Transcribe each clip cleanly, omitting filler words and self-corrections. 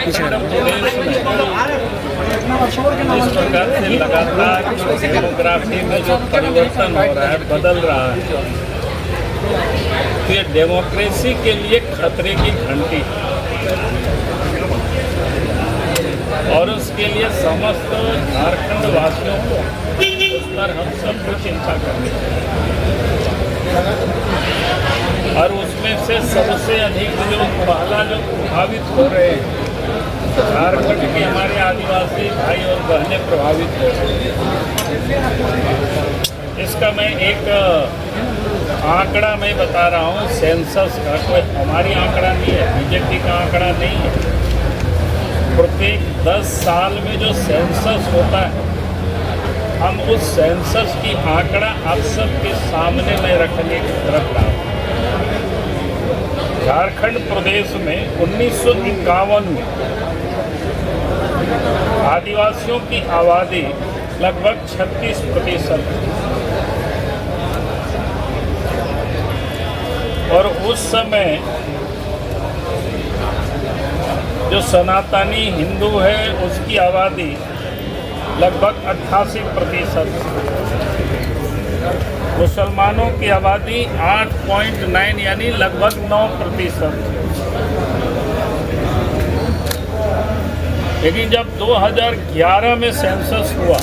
इस प्रकार से लगातार डेमोग्राफी में जो परिवर्तन हो रहा है, बदल रहा है, तो ये डेमोक्रेसी के लिए खतरे की घंटी है और उसके लिए समस्त झारखंड वासियों को उस पर हम सबको चिंता करनी चाहिए। और उसमें से सबसे अधिक जो पहला जो प्रभावित हो रहे हैं, झारखंड के हमारे आदिवासी भाई और बहनें प्रभावित हो रहे हैं। इसका मैं एक आंकड़ा मैं बता रहा हूँ, सेंसस का, कोई हमारी आंकड़ा नहीं है, बीजेपी का आंकड़ा नहीं है। प्रत्येक 10 साल में जो सेंसस होता है, हम उस सेंसस की आंकड़ा आप सबके सामने मैं रख रहा हूँ। झारखंड प्रदेश में 1951 में आदिवासियों की आबादी लगभग 36% और उस समय जो सनातनी हिंदू है उसकी आबादी लगभग 88%, मुसलमानों की आबादी 8.9 यानी लगभग 9%। लेकिन जब 2011 में सेंसस हुआ,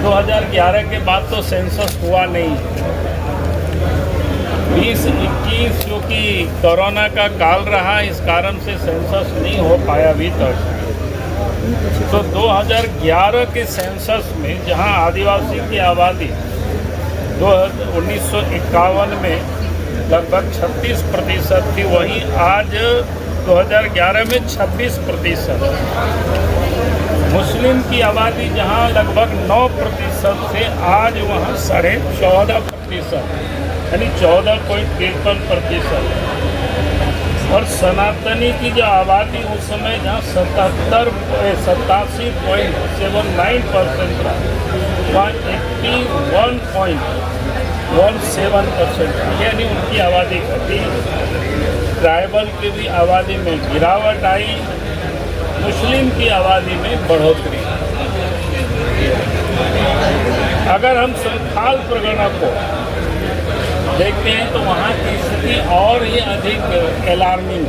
2011 के बाद तो सेंसस हुआ नहीं, 2021 जो कि कोरोना का काल रहा, इस कारण से सेंसस नहीं हो पाया अभी तक। तो 2011 के सेंसस में जहां आदिवासी की आबादी 1951 में लगभग 36% थी, वहीं आज 2011 में 26%। मुस्लिम की आबादी जहां लगभग 9% से आज वहां 14.5%, यानी 14.53%। और सनातनी की जो आबादी उस समय जहाँ 87.79% था, वहाँ 81.17%, यानी उनकी आबादी घटी। ट्राइबल की भी आबादी में गिरावट आई, मुस्लिम की आबादी में बढ़ोतरी। अगर हम संथाल परगना को देखते हैं तो वहाँ की स्थिति और ही अधिक अलार्मिंग,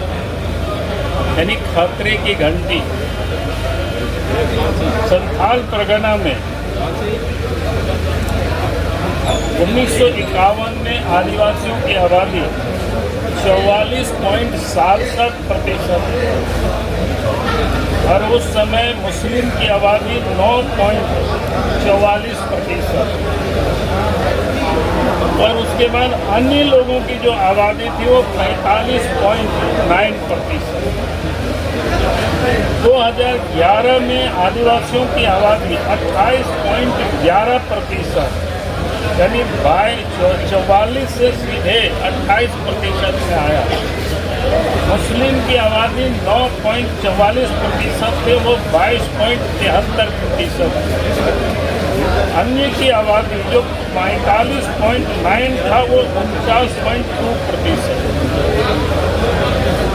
यानी खतरे की घंटी। संथाल परगना में 1951 में आदिवासियों की आबादी 44.67% और उस समय मुस्लिम की आबादी 9.44%। और उसके बाद अन्य लोगों की जो आबादी थी वो 45.9%। 2011 में आदिवासियों की आबादी 28.11%, यानी 44 से सीधे 28% में आया। मुस्लिम की आबादी 9.44% थे, वो 22.73%। अन्य की आबादी जो 45.9 था, वो 49.2%।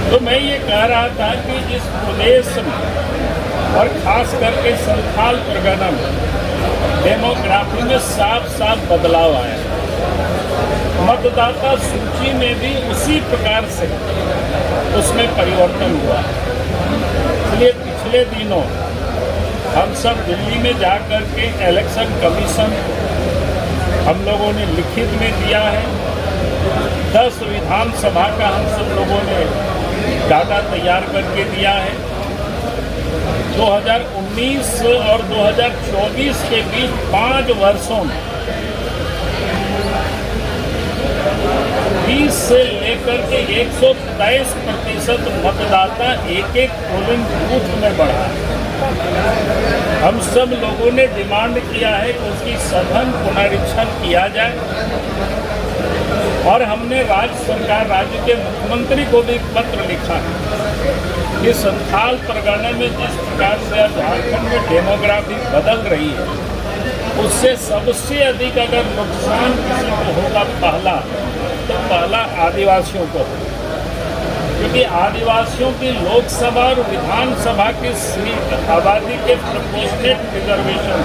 तो मैं ये कह रहा था कि इस प्रदेश में और खास करके संथाल परगना में डेमोग्राफी में साफ साफ बदलाव आया। मतदाता सूची में भी उसी प्रकार से उसमें परिवर्तन हुआ। इसलिए पिछले दिनों हम सब दिल्ली में जाकर के इलेक्शन कमीशन को हम लोगों ने लिखित में दिया है। 10 विधानसभा का हम सब लोगों ने डाटा तैयार करके दिया है। 2019 और 2024 के बीच 5 वर्षों में 20 से लेकर के 123% मतदाता एक पोलिंग बूथ में बढ़ा है। हम सब लोगों ने डिमांड किया है कि उसकी सघन पुनरीक्षण किया जाए और हमने राज्य सरकार, राज्य के मुख्यमंत्री को भी पत्र लिखा है कि संथाल परगना में जिस प्रकार से झारखंड में डेमोग्राफी बदल रही है, उससे सबसे अधिक अगर नुकसान किसी को होगा तो पहला आदिवासियों को, क्योंकि आदिवासियों की लोकसभा और विधानसभा की सीट आबादी के प्रोपोर्शनेट रिजर्वेशन,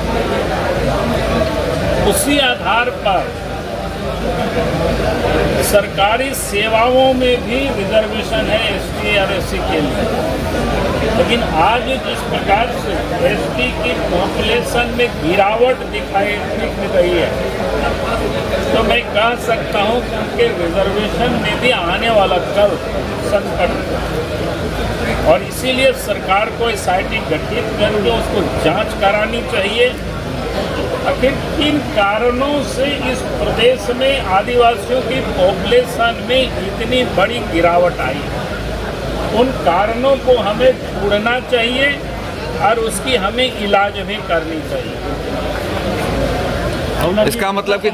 उसी आधार पर सरकारी सेवाओं में भी रिजर्वेशन है एसटी और एससी के लिए। लेकिन आज जिस प्रकार से एसटी की पॉपुलेशन में गिरावट दिख रही है, तो मैं कह सकता हूं कि उनके रिजर्वेशन में भी आने वाला कल संकट, और इसीलिए सरकार को एसआईटी गठित करके उसको जांच करानी चाहिए। आखिर किन कारणों से इस प्रदेश में आदिवासियों की पॉपुलेशन में इतनी बड़ी गिरावट आई है, उन कारणों को हमें ढूंढना चाहिए और उसकी हमें इलाज भी करनी चाहिए। इसका मतलब कि